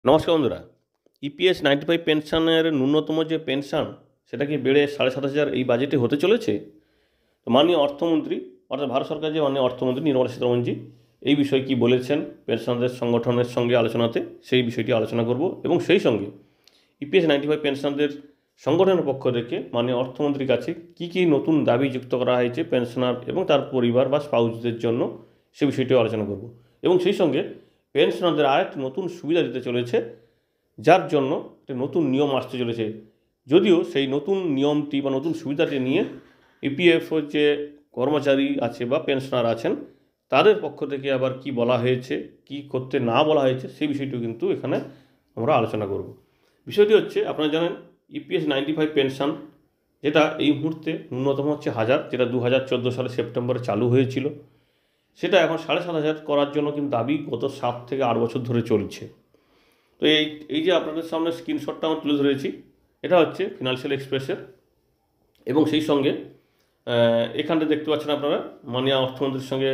নমস্কার বন্ধুরা। ইপিএস 95 পেনশনের ন্যূনতম যে পেনশন সেটা কি বেড়ে ৭,৫০০ এই বাজেটে হতে চলেছে? তো মাননীয় অর্থমন্ত্রী অর্থাৎ ভারত সরকার যে মাননীয় অর্থমন্ত্রী নির্মলা সীতারামনজি এই বিষয়ে কি বলেছেন পেনশনদের সংগঠনের সঙ্গে আলোচনাতে, সেই বিষয়টি আলোচনা করব। এবং সেই সঙ্গে ইপিএস 95 পেনশনদের সংগঠনের পক্ষ থেকে মাননীয় অর্থমন্ত্রীর কাছে কি কি নতুন দাবি যুক্ত করা হয়েছে পেনশনার এবং তার পরিবার বা স্পাউসদের জন্য, সে বিষয়টিও আলোচনা করব। এবং সেই সঙ্গে পেনশনারদের আরেকটি নতুন সুবিধা দিতে চলেছে, যার জন্য একটা নতুন নিয়ম আসতে চলেছে। যদিও সেই নতুন নিয়মটি বা নতুন সুবিধাটি নিয়ে ইপিএফও যে কর্মচারী আছে বা পেনশনার আছেন তাদের পক্ষ থেকে আবার কি বলা হয়েছে, কি করতে না বলা হয়েছে, সেই বিষয়টিও কিন্তু এখানে আমরা আলোচনা করব। বিষয়টি হচ্ছে, আপনারা জানেন ইপিএস 95 পেনশন যেটা এই মুহূর্তে ন্যূনতম হচ্ছে 1000, যেটা 2014 সালে সেপ্টেম্বরে চালু হয়েছিল, সেটা এখন 7,500 করার জন্য কিন্তু দাবি গত 7 থেকে 8 বছর ধরে চলছে। তো এই যে আপনাদের সামনে স্ক্রিনশটটা আমি তুলে ধরেছি, এটা হচ্ছে ফিনান্সিয়াল এক্সপ্রেসের। এবং সেই সঙ্গে এখানটা দেখতে পাচ্ছেন আপনারা মাননীয় অর্থমন্ত্রীর সঙ্গে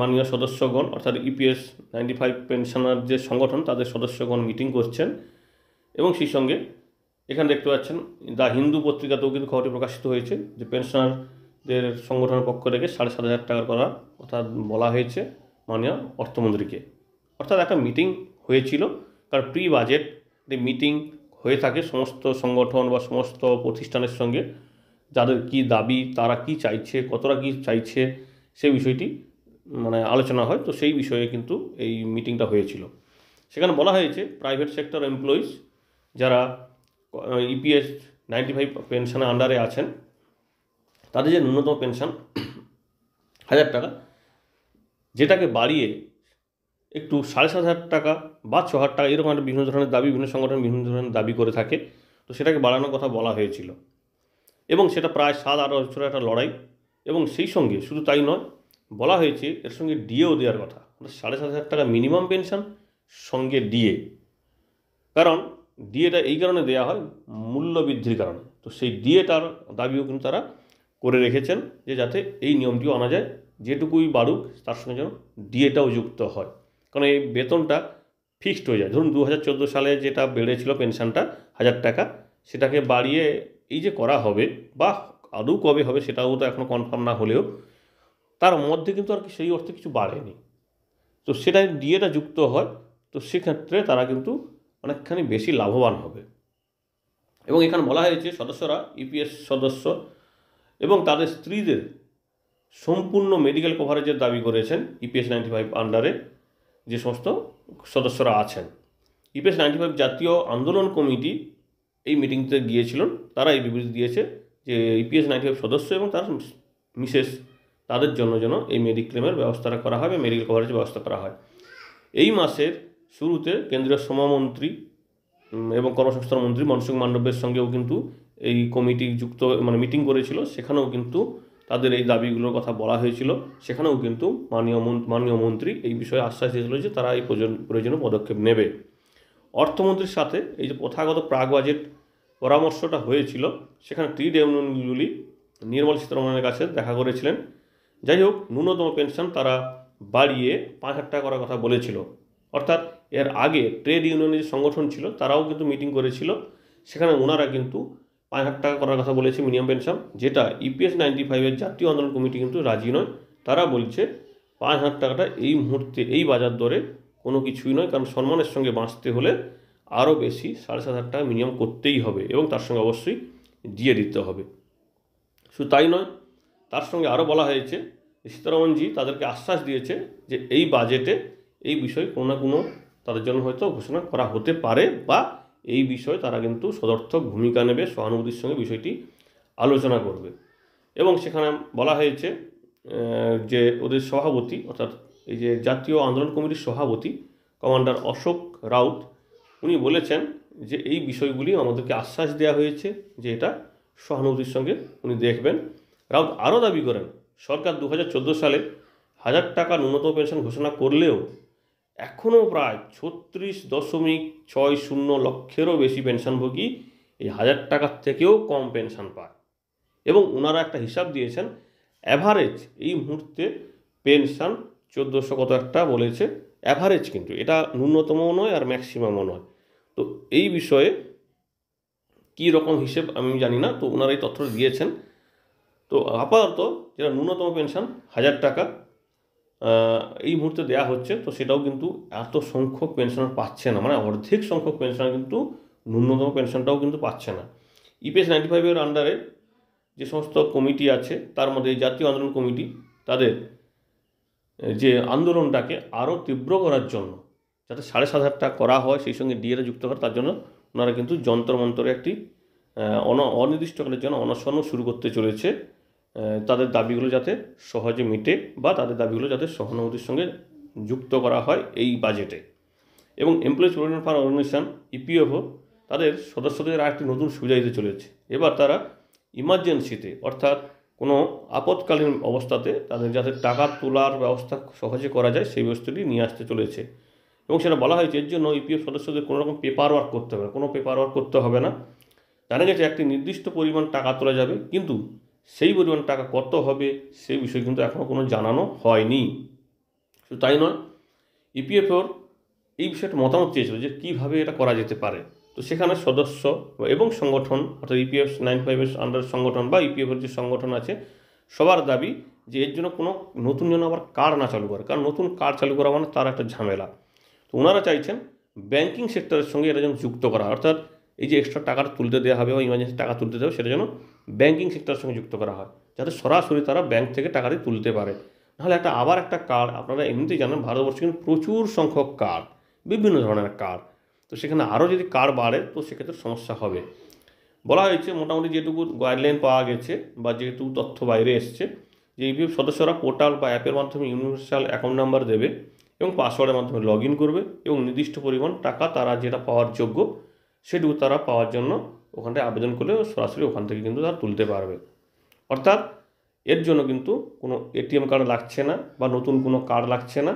মাননীয় সদস্যগণ অর্থাৎ ইপিএস 95 পেনশনার যে সংগঠন তাদের সদস্যগণ মিটিং করছেন। এবং সেই সঙ্গে এখানে দেখতে পাচ্ছেন দ্য হিন্দু পত্রিকাতেও কিন্তু খবরটি প্রকাশিত হয়েছে যে পেনশনারদের সংগঠনের পক্ষ থেকে 7,500 টাকা করার কথা বলা হয়েছে মাননীয় অর্থমন্ত্রীকে। অর্থাৎ একটা মিটিং হয়েছিল, কারণ প্রি বাজেট মিটিং হয়ে থাকে সমস্ত সংগঠন বা সমস্ত প্রতিষ্ঠানের সঙ্গে, যাদের কি দাবি, তারা কি চাইছে, কতটা কি চাইছে, সেই বিষয়টি আলোচনা হয়। তো সেই বিষয়ে কিন্তু এই মিটিংটা হয়েছিল। সেখানে বলা হয়েছে প্রাইভেট সেক্টর এমপ্লয়িজ যারা ইপিএস 95 পেনশনের আন্ডারে আছেন, তাদের যে ন্যূনতম পেনশন 1000 টাকা, যেটাকে বাড়িয়ে একটু 7,500 টাকা বা 6,000 টাকা, এরকম একটা বিভিন্ন ধরনের দাবি, বিভিন্ন সংগঠন বিভিন্ন ধরনের দাবি করে থাকে। তো সেটাকে বাড়ানোর কথা বলা হয়েছিল এবং সেটা প্রায় 7-8 বছরের একটা লড়াই। এবং সেই সঙ্গে শুধু তাই নয়, বলা হয়েছে এর সঙ্গে ডিএও দেওয়ার কথা, 7,500 টাকা মিনিমাম পেনশন সঙ্গে ডিএ। কারণ ডিএটা এই কারণে দেওয়া হয় মূল্য বৃদ্ধির কারণে। তো সেই ডিএটার দাবিও কিন্তু তারা করে রেখেছেন যে যাতে এই নিয়মটিও আনা যায়, যেটুকুই বাড়ুক তার সঙ্গে যেন ডিএটাও যুক্ত হয়। কারণ এই বেতনটা ফিক্সড হয়ে যায়। ধরুন 2014 সালে যেটা বেড়েছিল পেনশনটা 1000 টাকা, সেটাকে বাড়িয়ে এই যে করা হবে বা আদৌ কবে হবে সেটাও তো এখনও কনফার্ম না হলেও, তার মধ্যে কিন্তু আর কি সেই অর্থে কিছু বাড়েনি। তো সেটাই ডিএটা যুক্ত হয়, তো সেক্ষেত্রে তারা কিন্তু অনেকখানি বেশি লাভবান হবে। এবং এখানে বলা হয়েছে সদস্যরা, ইপিএস সদস্য এবং তাদের স্ত্রীদের সম্পূর্ণ মেডিকেল কভারেজের দাবি করেছেন ইপিএস 95 আন্ডারে যে সমস্ত সদস্যরা আছেন। ইপিএস 95 জাতীয় আন্দোলন কমিটি এই মিটিংতে গিয়েছিলেন, তারা এই বিবৃতি দিয়েছে যে ইপিএস 95 সদস্য এবং তার মিসেস তাদের জন্য যেন এই মেডিক্লেমের ব্যবস্থাটা করা হয় বা মেডিকেল কভারেজের ব্যবস্থা করা হয়। এই মাসের শুরুতে কেন্দ্রীয় শ্রমমন্ত্রী এবং কর্মসংস্থান মন্ত্রী মনসুখ মান্ডব্যের সঙ্গেও কিন্তু এই কমিটি যুক্ত মিটিং করেছিল, সেখানেও কিন্তু তাদের এই দাবিগুলোর কথা বলা হয়েছিল। সেখানেও কিন্তু মাননীয় মন্ত্রী এই বিষয়ে আশ্বাস দিয়েছিল যে তারা এই প্রয়োজনীয় পদক্ষেপ নেবে। অর্থমন্ত্রীর সাথে এই যে প্রথাগত প্রাক বাজেট পরামর্শটা হয়েছিল, সেখানে ট্রেড ইউনিয়নগুলি নির্মলা সীতারামনের কাছে দেখা করেছিলেন। যাই হোক, ন্যূনতম পেনশন তারা বাড়িয়ে 5,000 টাকা করার কথা বলেছিল। অর্থাৎ এর আগে ট্রেড ইউনিয়নের যে সংগঠন ছিল তারাও কিন্তু মিটিং করেছিল, সেখানে ওনারা কিন্তু 5,000 টাকা করার কথা বলেছে মিনিমাম পেনশন, যেটা ইপিএস 95 জাতীয় আন্দোলন কমিটি কিন্তু রাজি নয়। তারা বলছে 5,000 টাকাটা এই মুহূর্তে এই বাজার দরে কোনো কিছুই নয়, কারণ সম্মানের সঙ্গে বাঁচতে হলে আরও বেশি 7,500 টাকা মিনিমাম করতেই হবে এবং তার সঙ্গে অবশ্যই দিয়ে দিতে হবে। শুধু তাই নয়, তার সঙ্গে আরও বলা হয়েছে সীতারামনজি তাদেরকে আশ্বাস দিয়েছে যে এই বাজেটে এই বিষয়ে কোনো না কোনো তাদের জন্য হয়তো ঘোষণা করা হতে পারে বা এই বিষয়ে তারা কিন্তু সদর্থক ভূমিকা নেবে, সহানুভূতির সঙ্গে বিষয়টি আলোচনা করবে। এবং সেখানে বলা হয়েছে যে ওদের সভাপতি অর্থাৎ এই যে জাতীয় আন্দোলন কমিটির সভাপতি কমান্ডার অশোক রাউত, উনি বলেছেন যে এই বিষয়গুলি আমাদেরকে আশ্বাস দেওয়া হয়েছে যে এটা সহানুভূতির সঙ্গে উনি দেখবেন। রাউত আরও দাবি করেন সরকার 2014 সালে 1000 টাকা ন্যূনতম পেনশন ঘোষণা করলেও এখনও প্রায় 36.60 লক্ষেরও বেশি পেনশনভোগী এই 1000 টাকার থেকেও কম পেনশন পায়। এবং ওনারা একটা হিসাব দিয়েছেন, অ্যাভারেজ এই মুহূর্তে পেনশন 1400 কত একটা বলেছে, অ্যাভারেজ, কিন্তু এটা ন্যূনতমও নয় আর ম্যাক্সিমামও নয়। তো এই বিষয়ে কী রকম হিসেব আমি জানি না, তো ওনারা এই তথ্যটা দিয়েছেন। তো আপাতত যেটা ন্যূনতম পেনশন 1000 টাকা এই মুহূর্তে দেওয়া হচ্ছে, তো সেটাও কিন্তু এত সংখ্যক পেনশনার পাচ্ছে না, মানে অর্ধেক সংখ্যক পেনশনার কিন্তু ন্যূনতম পেনশনটাও কিন্তু পাচ্ছে না। ইপিএস 95-এর আন্ডারে যে সমস্ত কমিটি আছে, তার মধ্যে জাতীয় আন্দোলন কমিটি তাদের যে আন্দোলনটাকে আরও তীব্র করার জন্য, যাতে 7,500 টাকা করা হয়, সেই সঙ্গে ডিএটা যুক্ত করে, তার জন্য ওনারা কিন্তু যন্ত্র মন্ত্রে একটি অনির্দিষ্টকালের জন্য অনশনও শুরু করতে চলেছে, তাদের দাবিগুলো যাতে সহজে মিটে বা তাদের দাবিগুলো যাতে সহানুভূতির সঙ্গে যুক্ত করা হয় এই বাজেটে। এবং employees provident fund organisation EPFO তাদের সদস্যদের আর একটি নতুন সুবিধা দিতে চলেছে। এবার তারা ইমার্জেন্সিতে, অর্থাৎ কোনো আপৎকালীন অবস্থাতে তাদের যাতে টাকা তোলার ব্যবস্থা সহজে করা যায় সেই ব্যবস্থাটি নিয়ে আসতে চলেছে। এবং সেটা বলা হয়েছে এর জন্য ইপিএফ সদস্যদের কোনো রকম পেপার ওয়ার্ক করতে হবে না, কোনো পেপার ওয়ার্ক করতে হবে না। জানা গেছে একটি নির্দিষ্ট পরিমাণ টাকা তোলা যাবে, কিন্তু সেই পরিমাণ টাকা কত হবে সেই বিষয়ে কিন্তু এখনও কোনো জানানো হয়নি। শুধু তাই নয়, ইপিএফওর এই বিষয়টা মতামত চেয়েছিল যে কীভাবে এটা করা যেতে পারে। তো সেখানে সদস্য এবং সংগঠন, অর্থাৎ ইপিএফ 95-এর আন্ডার সংগঠন বা ইপিএফের যে সংগঠন আছে, সবার দাবি যে এর জন্য কোনো নতুন যেন আবার কার্ড না চালু করে, কারণ নতুন কার্ড চালু করা মানে তার একটা ঝামেলা। তো ওনারা চাইছেন ব্যাংকিং সেক্টরের সঙ্গে এটা যেন যুক্ত করা, অর্থাৎ এই যে এক্সট্রা টাকাটা তুলতে দেওয়া হবে বা ইমার্জেন্সি টাকা তুলতে দেওয়া, সেটা যেন ব্যাংকিং সেক্টরের সঙ্গে যুক্ত করা হয়, যাতে সরাসরি তারা ব্যাংক থেকে টাকাটি তুলতে পারে। নাহলে আবার একটা কার্ড, আপনারা এমনিতেই জানেন ভারতবর্ষে কিন্তু প্রচুর সংখ্যক কার্ড, বিভিন্ন ধরনের কার্ড, তো সেখানে আরও যদি কার্ড বাড়ে তো সেক্ষেত্রে সমস্যা হবে। বলা হয়েছে মোটামুটি যেটুকু গাইডলাইন পাওয়া গেছে বা যেটুকু তথ্য বাইরে এসছে, যে ইপিএফ সদস্যরা পোর্টাল বা অ্যাপের মাধ্যমে ইউনিভার্সাল অ্যাকাউন্ট নাম্বার দেবে এবং পাসওয়ার্ডের মাধ্যমে লগ ইন করবে, এবং নির্দিষ্ট পরিমাণ টাকা তারা যেটা পাওয়ার যোগ্য সেটুকু তারা পাওয়ার জন্য ওখানটায় আবেদন করলে সরাসরি ওখান থেকে কিন্তু তারা তুলতে পারবে। অর্থাৎ এর জন্য কিন্তু কোনো এটিএম কার্ড লাগছে না বা নতুন কোনো কার্ড লাগছে না।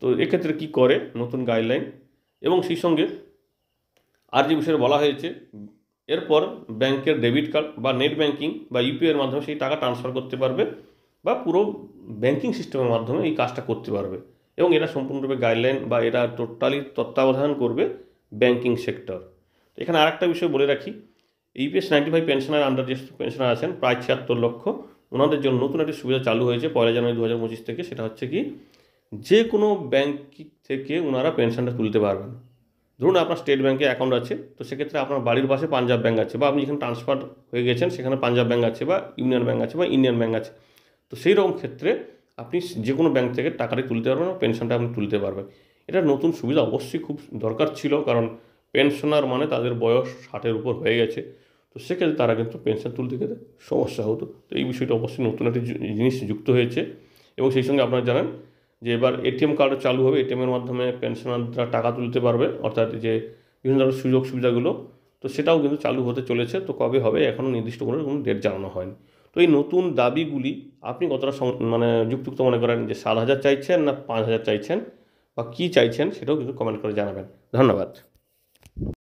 তো এক্ষেত্রে কী করে নতুন গাইডলাইন, এবং সেই সঙ্গে আর যে বিষয়ে বলা হয়েছে, এরপর ব্যাংকের ডেবিট কার্ড বা নেট ব্যাংকিং বা ইউপিআইয়ের মাধ্যমে সেই টাকা ট্রান্সফার করতে পারবে বা পুরো ব্যাংকিং সিস্টেমের মাধ্যমে এই কাজটা করতে পারবে, এবং এটা সম্পূর্ণরূপে গাইডলাইন বা এটা টোটালি তত্ত্বাবধান করবে ব্যাংকিং সেক্টর। এখানে আরেকটা বিষয় বলে রাখি, ইপিএস 95 পেনশনার আন্ডার যে পেনশনার আছেন প্রায় 76 লক্ষ, ওনাদের জন্য নতুন একটি সুবিধা চালু হয়েছে 1 জানুয়ারি 2025 থেকে। সেটা হচ্ছে কি, যে কোনো ব্যাংক থেকে ওনারা পেনশনটা তুলতে পারবেন। ধরুন আপনার স্টেট ব্যাংকে অ্যাকাউন্ট আছে, তো সেক্ষেত্রে আপনার বাড়ির পাশে পাঞ্জাব ব্যাংক আছে, বা আপনি যেখানে ট্রান্সফার হয়ে গেছেন সেখানে পাঞ্জাব ব্যাংক আছে বা ইউনিয়ন ব্যাংক আছে বা ইন্ডিয়ান ব্যাংক আছে, তো সেই রকম ক্ষেত্রে আপনি যে কোনো ব্যাংক থেকে টাকাটি তুলতে পারবেন, পেনশনটা আপনি তুলতে পারবেন। এটা নতুন সুবিধা অবশ্যই খুব দরকার ছিল, কারণ পেনশনার মানে তাদের বয়স 60-এর উপর হয়ে গেছে, তো সেক্ষেত্রে তারা কিন্তু পেনশন তুলতে গেলে সমস্যা হতো। তো এই বিষয়টা অবশ্যই নতুন একটি জিনিস যুক্ত হয়েছে। এবং সেই সঙ্গে আপনারা জানেন যে এবার এটিএম কার্ডও চালু হবে, এটিএমের মাধ্যমে পেনশনাররা টাকা তুলতে পারবে, অর্থাৎ যে বিভিন্ন ধরনের সুযোগ সুবিধাগুলো, তো সেটাও কিন্তু চালু হতে চলেছে। তো কবে হবে এখনও নির্দিষ্ট কোনো ডেট জানানো হয়নি। তো এই নতুন দাবিগুলি আপনি কতটা মানে যুক্তিযুক্ত মনে করেন, যে 7,000 চাইছেন না 5,000 চাইছেন, বা কী চাইছেন সেটাও কিন্তু কমেন্ট করে জানাবেন। ধন্যবাদ।